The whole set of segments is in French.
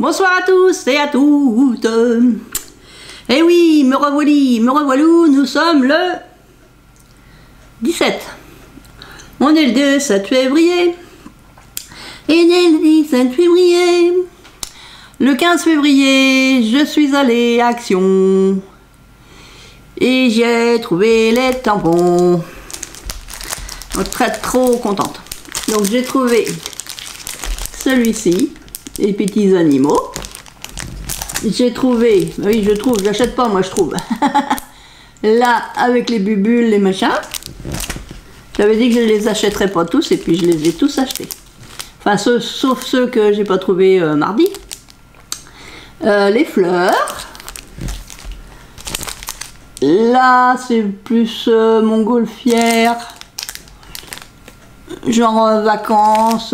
Bonsoir à tous et à toutes. Eh oui, me revoilou, nous sommes le 17. On est le 17 février. Et né le 17 février. Le 15 février, je suis allée à Action. Et j'ai trouvé les tampons. Donc trop contente. Donc j'ai trouvé celui-ci, les petits animaux. J'ai trouvé, oui je trouve, j'achète pas moi je trouve. Là avec les bubules, les machins. J'avais dit que je les achèterais pas tous et puis je les ai tous achetés. Enfin sauf ceux que j'ai pas trouvé mardi. Les fleurs. Là c'est plus montgolfière. Genre vacances,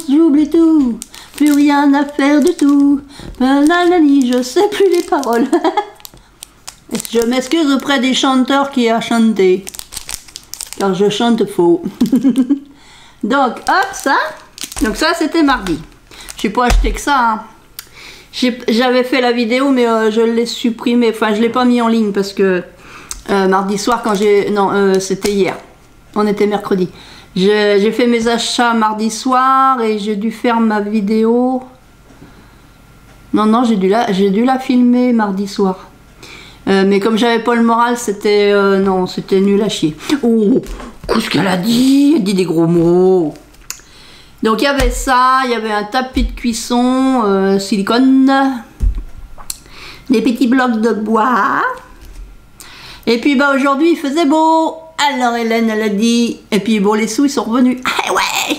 j'oublie tout, plus rien à faire du tout. Nanani, je sais plus les paroles. Je m'excuse auprès des chanteurs qui a chanté, car je chante faux. Donc hop ça, donc ça c'était mardi. J'ai pas acheté que ça. Hein. J'avais fait la vidéo mais je l'ai supprimé, enfin je l'ai pas mis en ligne parce que mardi soir quand j'ai, non c'était hier, on était mercredi. J'ai fait mes achats mardi soir et j'ai dû faire ma vidéo. Non, j'ai dû la filmer mardi soir. Mais comme j'avais pas le moral, c'était non, c'était nul à chier. Oh, qu'est-ce qu'elle a dit? Elle dit des gros mots. Donc il y avait ça, il y avait un tapis de cuisson, silicone, des petits blocs de bois. Et puis bah aujourd'hui il faisait beau. Alors Hélène, elle a dit, et puis bon, les sous, ils sont revenus. Ah ouais.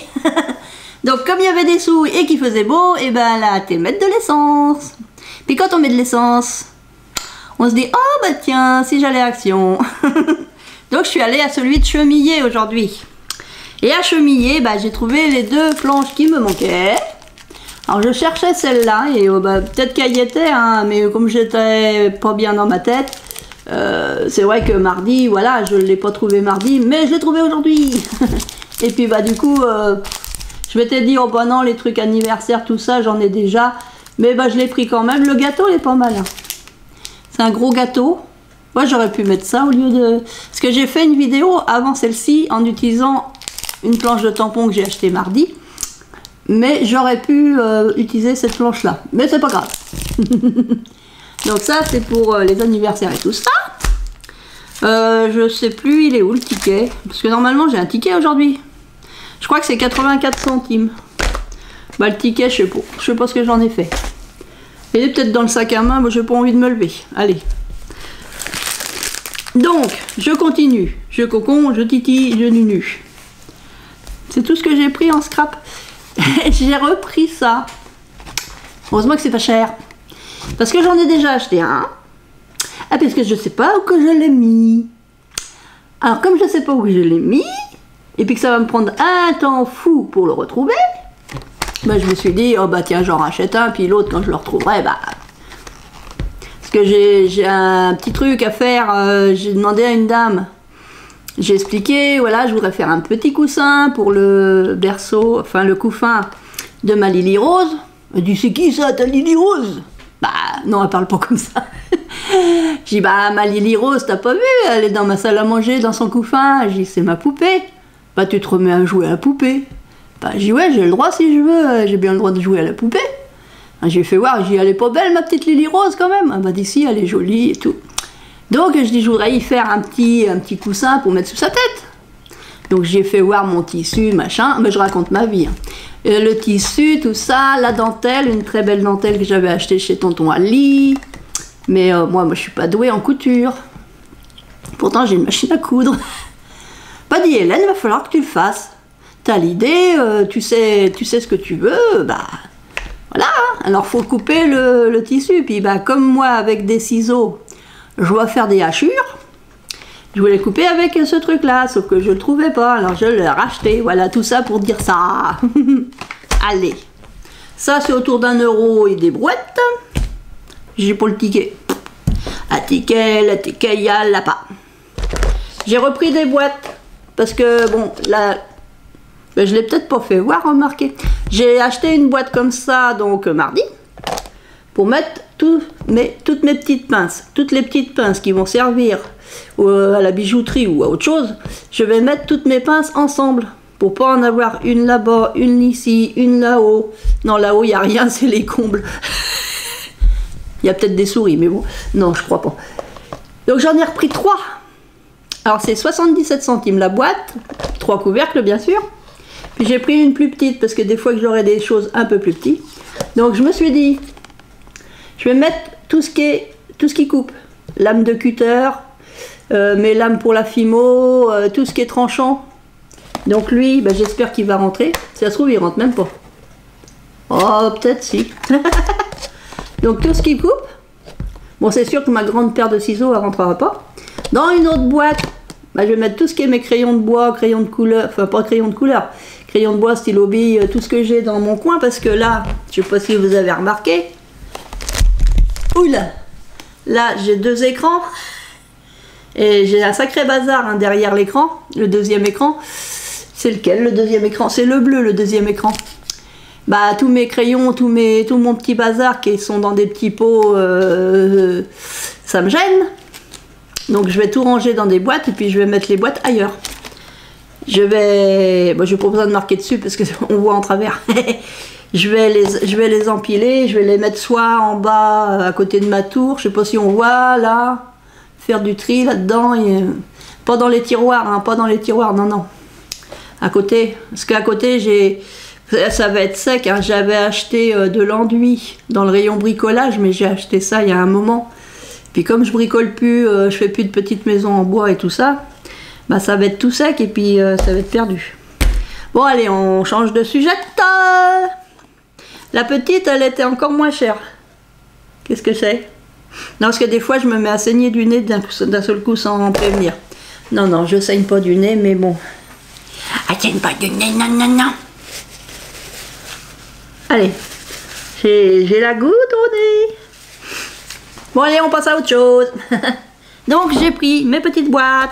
Donc comme il y avait des sous et qu'il faisait beau, et ben là, t'es mettre de l'essence. Puis quand on met de l'essence, on se dit, oh bah tiens, si j'allais à Action. Donc je suis allée à celui de Chemillé aujourd'hui. Et à Chemillé, bah, j'ai trouvé les deux planches qui me manquaient. Alors je cherchais celle-là, et bah, peut-être qu'elle y était, hein, mais comme j'étais pas bien dans ma tête, c'est vrai que mardi, voilà, je ne l'ai pas trouvé mardi, mais je l'ai trouvé aujourd'hui. Et puis bah du coup, je m'étais dit, oh bah non, les trucs anniversaires, tout ça, j'en ai déjà. Mais bah je l'ai pris quand même, le gâteau il est pas mal. Hein. C'est un gros gâteau. Moi j'aurais pu mettre ça au lieu de... Parce que j'ai fait une vidéo avant celle-ci en utilisant une planche de tampon que j'ai achetée mardi. Mais j'aurais pu utiliser cette planche-là. Mais c'est pas grave. Donc ça c'est pour les anniversaires et tout ça. Je sais plus il est où le ticket. Parce que normalement j'ai un ticket aujourd'hui. Je crois que c'est 84 centimes. Bah le ticket je sais pas ce que j'en ai fait. Il est peut-être dans le sac à main, mais j'ai pas envie de me lever. Allez. Donc je continue. Je cocon, je titille, je nunu. C'est tout ce que j'ai pris en scrap. J'ai repris ça. Heureusement que c'est pas cher. Parce que j'en ai déjà acheté un. Ah, parce que je sais pas où que je l'ai mis. Alors, comme je sais pas où je l'ai mis, et puis que ça va me prendre un temps fou pour le retrouver, bah, je me suis dit, oh bah tiens, j'en rachète un, puis l'autre, quand je le retrouverai, bah... Parce que j'ai un petit truc à faire, j'ai demandé à une dame, j'ai expliqué, voilà, je voudrais faire un petit coussin pour le berceau, enfin le couffin de ma Lily Rose. Elle dit, c'est qui ça, ta Lily Rose? Bah non, elle parle pas comme ça. J'ai dit, bah ma Lily Rose, t'as pas vu? Elle est dans ma salle à manger, dans son couffin. J'ai dit, c'est ma poupée. Bah tu te remets à jouer à la poupée. Bah j'ai dit, ouais, j'ai le droit si je veux, j'ai bien le droit de jouer à la poupée. J'ai fait voir, j'ai dit, elle est pas belle ma petite Lily Rose quand même. Elle m'a dit, si, elle est jolie et tout. Donc je dis, je voudrais y faire un petit coussin pour mettre sous sa tête. Donc j'ai fait voir mon tissu, machin, mais je raconte ma vie. Hein. Le tissu, tout ça, la dentelle, une très belle dentelle que j'avais achetée chez Tonton Ali. Mais moi je suis pas douée en couture. Pourtant j'ai une machine à coudre. Pas dit, Hélène, il va falloir que tu le fasses. T'as l'idée, tu sais ce que tu veux, bah voilà. Alors faut couper le tissu. Puis bah comme moi avec des ciseaux, je dois faire des hachures. Je voulais couper avec ce truc là, sauf que je le trouvais pas, alors je l'ai racheté. Voilà, tout ça pour dire ça. Allez, ça c'est autour d'1 € et des brouettes. J'ai pas le ticket. Le ticket, il y a là-bas. J'ai repris des boîtes, parce que bon, là, ben, je l'ai peut-être pas fait voir, remarquez. J'ai acheté une boîte comme ça, donc mardi. pour mettre toutes mes petites pinces. Toutes les petites pinces qui vont servir à la bijouterie ou à autre chose, je vais mettre toutes mes pinces ensemble. Pour pas en avoir une là-bas, une ici, une là-haut. Non, là-haut, il n'y a rien, c'est les combles. Il y a peut-être des souris, mais bon, non, je crois pas. Donc j'en ai repris 3. Alors c'est 77 centimes la boîte, 3 couvercles bien sûr. Puis j'ai pris une plus petite parce que des fois que j'aurais des choses un peu plus petites. Donc je me suis dit, je vais mettre tout ce qui coupe. Lame de cutter, mes lames pour la fimo, tout ce qui est tranchant. Donc lui, ben, j'espère qu'il va rentrer. Si ça se trouve, il rentre même pas. Oh, peut-être si. Donc tout ce qui coupe. Bon, c'est sûr que ma grande paire de ciseaux, elle rentrera pas. Dans une autre boîte, ben, je vais mettre tout ce qui est mes crayons de bois, crayons de couleur, enfin pas crayons de couleur, crayons de bois, stylo bille, tout ce que j'ai dans mon coin, parce que là, je sais pas si vous avez remarqué. Oula, là j'ai 2 écrans. Et j'ai un sacré bazar hein, derrière l'écran, le deuxième écran. C'est lequel le deuxième écran? C'est le bleu, le deuxième écran. Bah tous mes crayons, tout mon petit bazar qui sont dans des petits pots, ça me gêne. Donc je vais tout ranger dans des boîtes et puis je vais mettre les boîtes ailleurs. Je vais pas besoin de marquer dessus parce qu'on voit en travers. je vais les empiler, je vais les mettre soit en bas à côté de ma tour, je sais pas si on voit là. Faire du tri là-dedans, pas dans les tiroirs, hein, pas dans les tiroirs, non, non. À côté, parce qu'à côté, ça va être sec, hein, j'avais acheté de l'enduit dans le rayon bricolage, mais j'ai acheté ça il y a un moment. Puis comme je bricole plus, je fais plus de petites maisons en bois et tout ça, bah ça va être tout sec et puis ça va être perdu. Bon allez, on change de sujet. La petite, elle était encore moins chère. Qu'est-ce que c'est? Non, parce que des fois, je me mets à saigner du nez d'un seul coup sans en prévenir. Non, non, je saigne pas du nez, mais bon. Ah, saigne pas du nez, non, non, non. Allez, j'ai la goutte au nez. Bon, allez, on passe à autre chose. Donc, j'ai pris mes petites boîtes.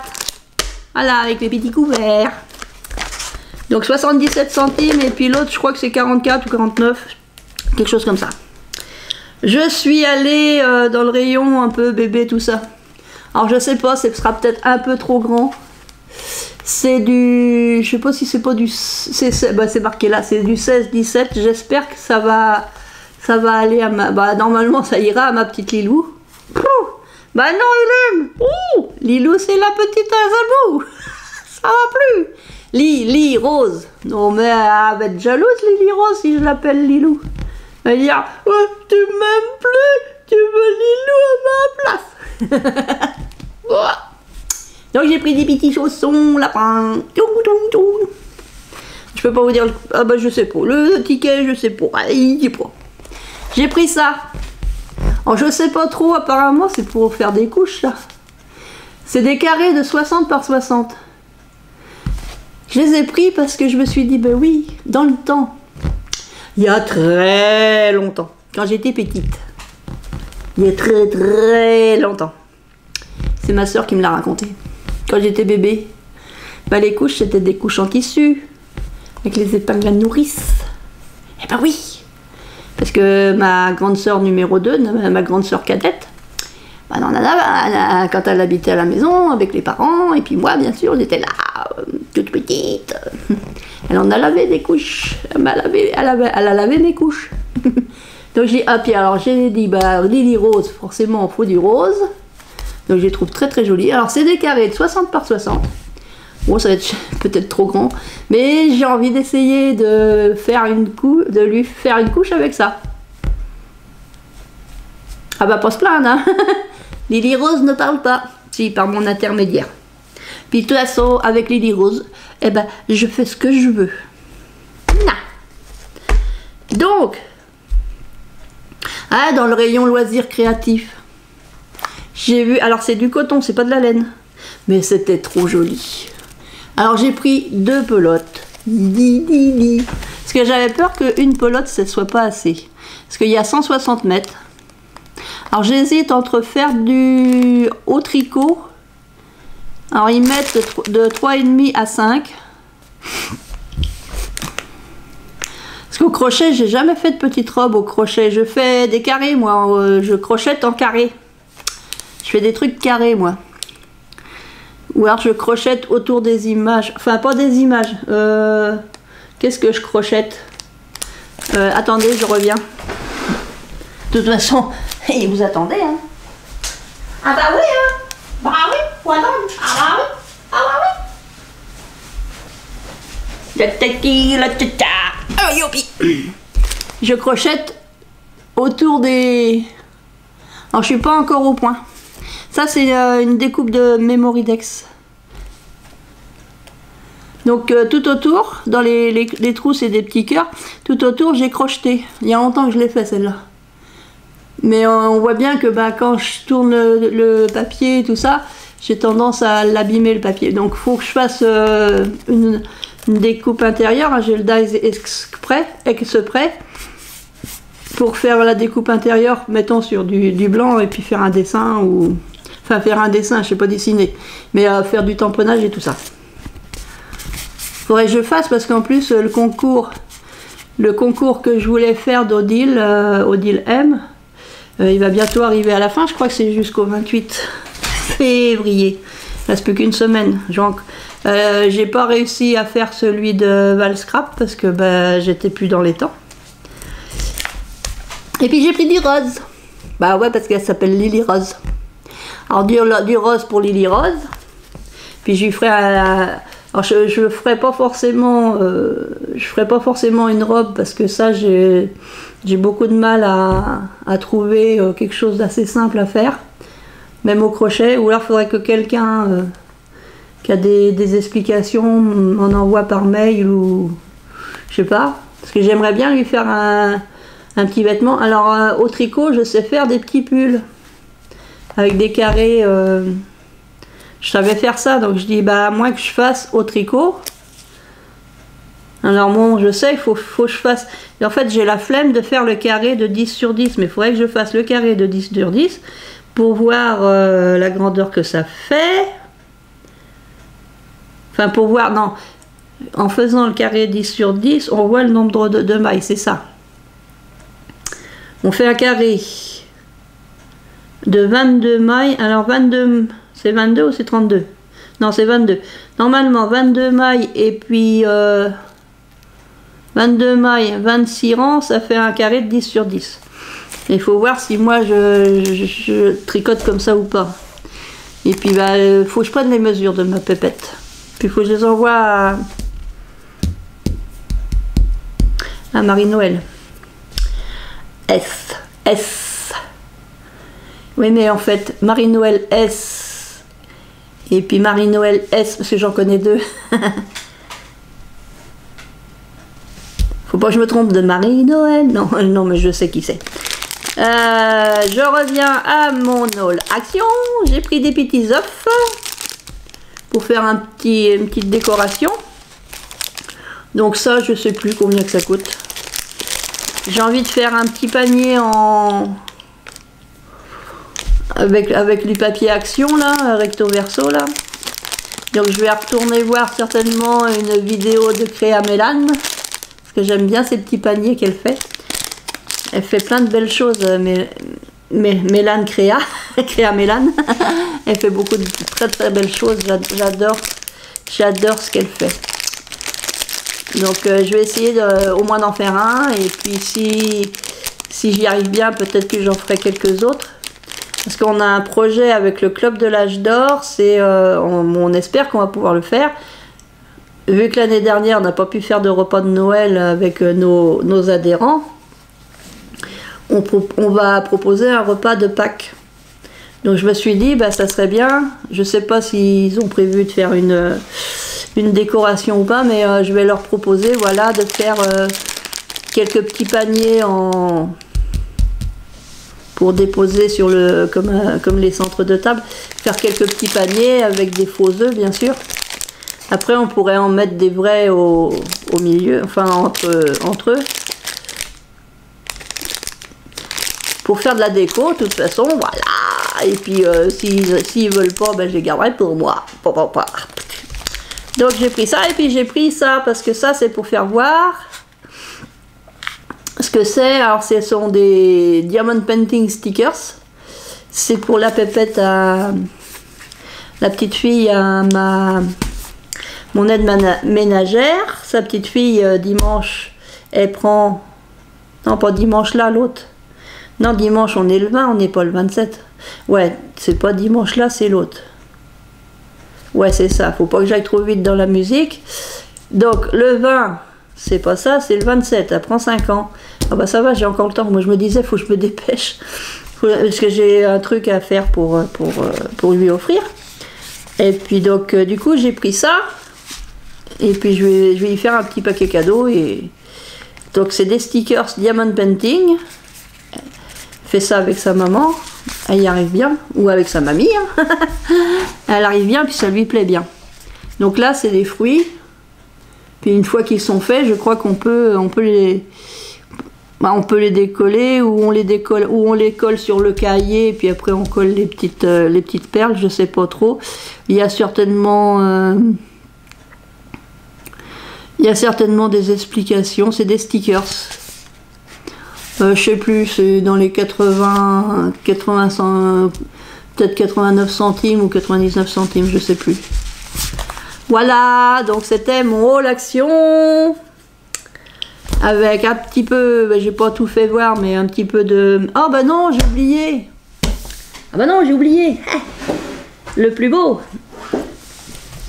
Voilà, avec les petits couverts. Donc, 77 centimes, et puis l'autre, je crois que c'est 44 ou 49. Quelque chose comme ça. Je suis allée dans le rayon un peu bébé, tout ça. Alors je sais pas, ce sera peut-être un peu trop grand. C'est du... Je sais pas si c'est pas du... c'est marqué là, c'est du 16-17. J'espère que ça va aller à ma... Bah normalement ça ira à ma petite Lilou. Bah non, il aime. Lilou c'est la petite Azabou. Ça va plus. Lily Rose. Non mais elle va être jalouse Lily Rose si je l'appelle Lilou. Elle va dire, oh, tu m'aimes plus, tu veux Lilou à ma place. Donc j'ai pris des petits chaussons, lapin. Je peux pas vous dire, ah bah je sais pas, le ticket je sais pas, allez, dis pas. J'ai pris ça. Alors je sais pas trop, apparemment c'est pour faire des couches là. C'est des carrés de 60 par 60. Je les ai pris parce que je me suis dit, ben oui, dans le temps. Il y a très longtemps, quand j'étais petite. Il y a très très longtemps. C'est ma soeur qui me l'a raconté. Quand j'étais bébé, bah les couches c'était des couches en tissu, avec les épingles à nourrice. Eh ben oui, parce que ma grande soeur numéro 2, ma grande soeur cadette, bah quand elle habitait à la maison avec les parents, et puis moi bien sûr, j'étais là, toute petite. Elle en a lavé des couches, elle a lavé mes couches. Donc j'ai, ah puis alors j'ai dit, bah Lily Rose, forcément il faut du rose. Donc je les trouve très très jolies. Alors c'est des carrés de 60 par 60. Bon ça va être peut-être trop grand, mais j'ai envie d'essayer de faire lui faire une couche avec ça. Ah bah pas se plaindre hein. Lily Rose ne parle pas, si par mon intermédiaire. Puis de toute façon avec Lily Rose, eh ben je fais ce que je veux. Non. Donc, dans le rayon loisirs créatifs, j'ai vu, alors c'est du coton, c'est pas de la laine, mais c'était trop joli. Alors j'ai pris 2 pelotes, parce que j'avais peur qu'une pelote ce ne soit pas assez, parce qu'il y a 160 mètres. Alors j'hésite entre faire du haut tricot, alors ils mettent de 3,5 à 5. Parce qu'au crochet, j'ai jamais fait de petite robe au crochet. Je fais des carrés, moi. Je crochette en carré. Je fais des trucs carrés, moi. Ou alors je crochette autour des images. Enfin, pas des images. Qu'est-ce que je crochette? Attendez, je reviens. De toute façon, vous attendez, hein. Ah bah oui, hein. Bah oui, voilà. Ah bah oui. Ah bah oui. Je crochette autour des... Alors, je suis pas encore au point. Ça, c'est une découpe de Memoridex. Donc, tout autour, dans les trous, c'est des petits cœurs. Tout autour, j'ai crocheté. Il y a longtemps que je l'ai fait, celle-là. Mais on voit bien que quand je tourne le papier et tout ça, j'ai tendance à l'abîmer, le papier. Donc, il faut que je fasse une découpe intérieure. J'ai le die exprès pour faire la découpe intérieure, mettons sur du blanc et puis faire un dessin ou... Enfin, faire un dessin, je sais pas dessiner, mais faire du tamponnage et tout ça. Faudrait que je fasse parce qu'en plus, le concours que je voulais faire d'Odile, Odile M, il va bientôt arriver à la fin. Je crois que c'est jusqu'au 28 février. Il reste plus qu'une semaine. J'ai pas réussi à faire celui de Valscrap parce que j'étais plus dans les temps. Et puis j'ai pris du rose. Bah ouais, parce qu'elle s'appelle Lily Rose. Alors du rose pour Lily Rose. Puis je lui ferai alors je ferai pas forcément une robe parce que ça j'ai beaucoup de mal à trouver quelque chose d'assez simple à faire, même au crochet. Ou alors il faudrait que quelqu'un qui a des explications m'en envoie par mail ou je sais pas, parce que j'aimerais bien lui faire un petit vêtement. Alors au tricot, je sais faire des petits pulls avec des carrés. Je savais faire ça, donc je dis bah moi que je fasse au tricot. Alors bon, je sais, il faut que je fasse. Et en fait, j'ai la flemme de faire le carré de 10 sur 10, mais il faudrait que je fasse le carré de 10 sur 10 pour voir la grandeur que ça fait. Enfin, pour voir, non, en faisant le carré 10 sur 10, on voit le nombre de mailles, c'est ça. On fait un carré de 22 mailles. Alors 22, c'est 22 ou c'est 32? Non, c'est 22. Normalement 22 mailles et puis 22 mailles, 26 rangs, ça fait un carré de 10 sur 10. Il faut voir si moi je tricote comme ça ou pas. Et puis faut que je prenne les mesures de ma pépette. Puis il faut que je les envoie à Marie-Noël. S. Oui, mais en fait, Marie-Noël S. Et puis Marie-Noël S, parce que j'en connais deux. Faut pas que je me trompe de Marie-Noël. Non, non, mais je sais qui c'est. Je reviens à mon haul action. J'ai pris des petits œufs pour faire une petite décoration. Donc ça, je sais plus combien que ça coûte. J'ai envie de faire un petit panier avec du papier action là, recto verso là. Donc je vais retourner voir certainement une vidéo de Créa Mélane, parce que j'aime bien ces petits paniers qu'elle fait. Elle fait plein de belles choses, mais Mélane Créa, Créa Mélane, elle fait beaucoup de très très belles choses. J'adore ce qu'elle fait. Donc je vais essayer au moins d'en faire un, et puis si j'y arrive bien, peut-être que j'en ferai quelques autres. Parce qu'on a un projet avec le Club de l'Âge d'Or, on espère qu'on va pouvoir le faire. Vu que l'année dernière, on n'a pas pu faire de repas de Noël avec nos adhérents, on va proposer un repas de Pâques. Donc je me suis dit, bah, ça serait bien, je ne sais pas s'ils ont prévu de faire une décoration ou pas, mais je vais leur proposer, voilà, de faire quelques petits paniers pour déposer sur comme les centres de table, faire quelques petits paniers avec des faux œufs bien sûr. Après on pourrait en mettre des vrais au milieu, enfin entre eux. Pour faire de la déco, de toute façon, voilà. Et puis s'ils veulent pas, ben, je les garderai pour moi. Donc j'ai pris ça, et puis j'ai pris ça parce que ça c'est pour faire voir. ce que c'est. Alors ce sont des Diamond Painting Stickers. C'est pour la pépette à la petite fille à mon aide ménagère. Sa petite fille dimanche, elle prend, non pas dimanche là, l'autre. Non, dimanche on est le 20, on n'est pas le 27. Ouais, c'est pas dimanche là, c'est l'autre. Ouais, c'est ça, faut pas que j'aille trop vite dans la musique. Donc le 20, c'est pas ça, c'est le 27, elle prend 5 ans. Ah bah ça va, j'ai encore le temps. Moi je me disais, faut que je me dépêche. Parce que j'ai un truc à faire pour lui offrir. Et puis donc du coup j'ai pris ça. Et puis je vais lui faire un petit paquet cadeau. Et donc c'est des stickers Diamond Painting. Fait ça avec sa maman. Elle y arrive bien. Ou avec sa mamie. Hein. Elle arrive bien puis ça lui plaît bien. Donc là c'est des fruits. Puis une fois qu'ils sont faits, je crois qu'on peut les... on peut les décoller ou on les décolle ou on les colle sur le cahier et puis après on colle les petites perles, je sais pas trop. Il y a certainement des explications, c'est des stickers. Je sais plus, c'est dans les 80 peut-être 89 centimes ou 99 centimes, je sais plus. Voilà, donc c'était mon haul action. Avec un petit peu, ben, j'ai pas tout fait voir, mais un petit peu de... Oh bah non, j'ai oublié. Ah bah non, j'ai oublié. Le plus beau.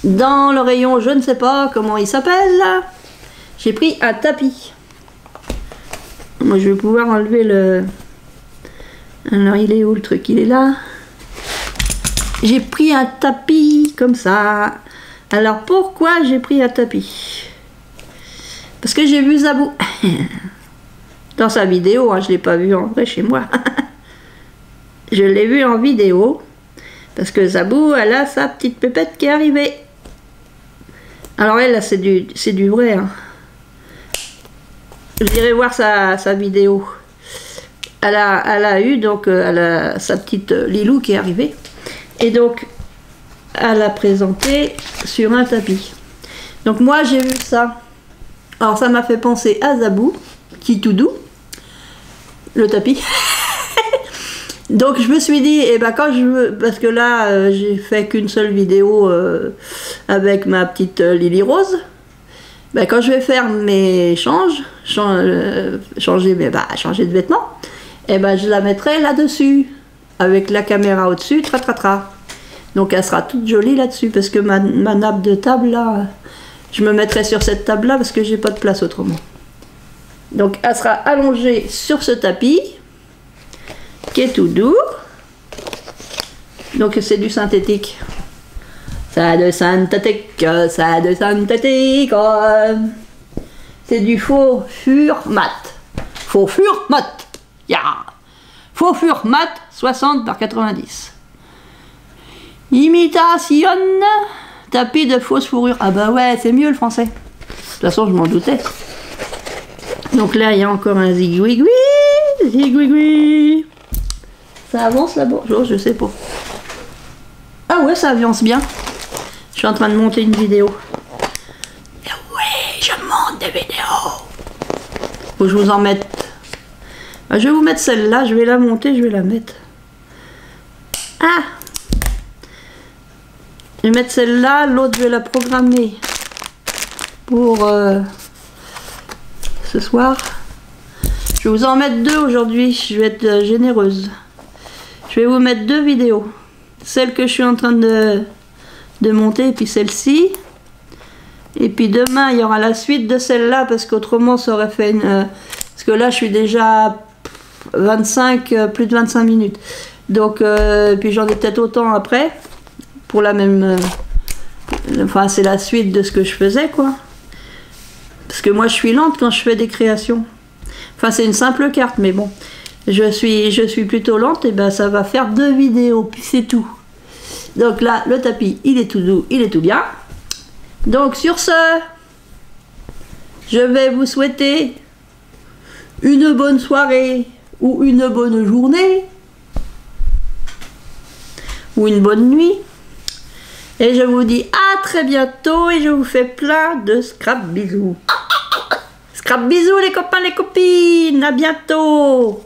Dans le rayon, je ne sais pas comment il s'appelle. J'ai pris un tapis. Moi, je vais pouvoir enlever le... Alors, il est où le truc? Il est là. J'ai pris un tapis comme ça. Alors, pourquoi j'ai pris un tapis? Parce que j'ai vu Zabou dans sa vidéo, hein, je ne l'ai pas vu en vrai chez moi. Je l'ai vu en vidéo. Parce que Zabou, elle a sa petite pépette qui est arrivée. Alors elle, c'est du vrai. Hein. Je dirais voir sa vidéo. Elle a eu donc elle a sa petite Lilou qui est arrivée. Et donc, elle a présenté sur un tapis. Donc moi, j'ai vu ça. Alors ça m'a fait penser à Zabou, qui est tout doux, le tapis. Donc je me suis dit, eh ben quand je veux, parce que là j'ai fait qu'une seule vidéo avec ma petite Lily Rose, ben, quand je vais faire mes changer de vêtements, eh ben je la mettrai là-dessus, avec la caméra au-dessus, tra. Donc elle sera toute jolie là-dessus, parce que ma nappe de table là... Je me mettrai sur cette table là parce que j'ai pas de place autrement. Donc elle sera allongée sur ce tapis qui est tout doux. Donc c'est du synthétique. C'est de synthétique, c'est de synthétique. C'est du faux fur mat. Faux fur mat. Yeah. Faux fur mat 60 par 90. Imitation. Tapis de fausse fourrure. Ah bah ouais, c'est mieux le français. De toute façon, je m'en doutais. Donc là, il y a encore un zigouigoui. Zigouigoui. Ça avance là-bas? Je sais pas. Ah ouais, ça avance bien. Je suis en train de monter une vidéo. Et ouais, je monte des vidéos. Faut que je vous en mette. Bah, je vais vous mettre celle-là. Je vais la monter, je vais la mettre. Ah! Je vais mettre celle-là, l'autre je vais la programmer pour ce soir. Je vais vous en mettre deux aujourd'hui, je vais être généreuse. Je vais vous mettre deux vidéos. Celle que je suis en train de monter et puis celle-ci. Et puis demain il y aura la suite de celle-là parce qu'autrement ça aurait fait une... parce que là je suis déjà plus de 25 minutes. Donc puis j'en ai peut-être autant après. Pour la même... enfin, c'est la suite de ce que je faisais, quoi. Parce que moi, je suis lente quand je fais des créations. Enfin, c'est une simple carte, mais bon. Je suis plutôt lente, et ben ça va faire deux vidéos, puis c'est tout. Donc là, le tapis, il est tout doux, il est tout bien. Donc, sur ce, je vais vous souhaiter une bonne soirée, ou une bonne journée, ou une bonne nuit. Et je vous dis à très bientôt et je vous fais plein de scrap bisous. Scrap. Bisous les copains, les copines, à bientôt.